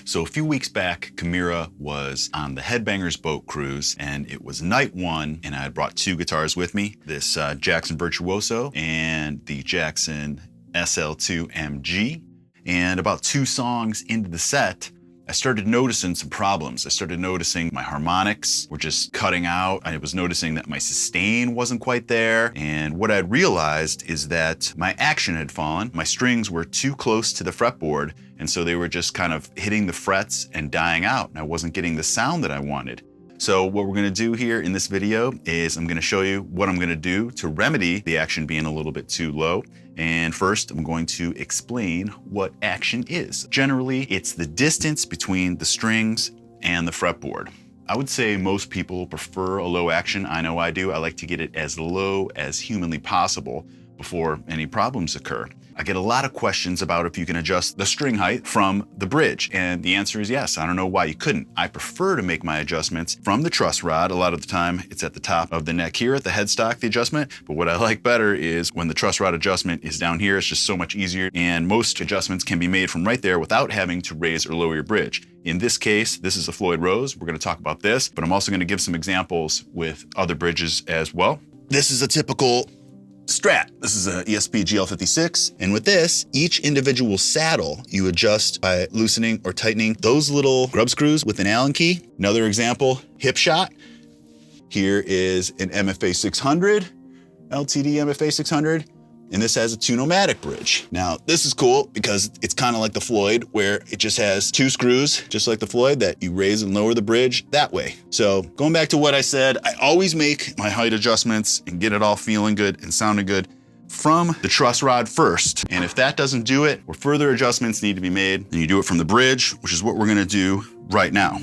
So a few weeks back, Kamira was on the Headbangers boat cruise, and it was night one, and I had brought two guitars with me, this Jackson Virtuoso and the Jackson SL2 MG. And about 2 songs into the set, I started noticing some problems. I started noticing my harmonics were just cutting out. I was noticing that my sustain wasn't quite there. And what I'd realized is that my action had fallen. My strings were too close to the fretboard, and so they were just kind of hitting the frets and dying out, and I wasn't getting the sound that I wanted. So what we're gonna do here in this video is I'm gonna show you what I'm gonna do to remedy the action being a little bit too low. And first, I'm going to explain what action is. Generally, it's the distance between the strings and the fretboard. I would say most people prefer a low action. I know I do. I like to get it as low as humanly possible before any problems occur. I get a lot of questions about if you can adjust the string height from the bridge, and the answer is yes. I don't know why you couldn't. I prefer to make my adjustments from the truss rod. A lot of the time it's at the top of the neck here at the headstock, the adjustment, but what I like better is when the truss rod adjustment is down here. It's just so much easier, and most adjustments can be made from right there without having to raise or lower your bridge. In this case, this is a Floyd Rose. We're gonna talk about this, but I'm also gonna give some examples with other bridges as well. This is a typical Strat. This is a ESP GL56. And with this, each individual saddle you adjust by loosening or tightening those little grub screws with an Allen key. Another example, hip shot. Here is an MFA 600, LTD MFA 600. And this has a 2-nomatic bridge. Now, this is cool because it's kind of like the Floyd, where it just has 2 screws, just like the Floyd, that you raise and lower the bridge that way. So going back to what I said, I always make my height adjustments and get it all feeling good and sounding good from the truss rod first. And if that doesn't do it, or further adjustments need to be made, then you do it from the bridge, which is what we're gonna do right now.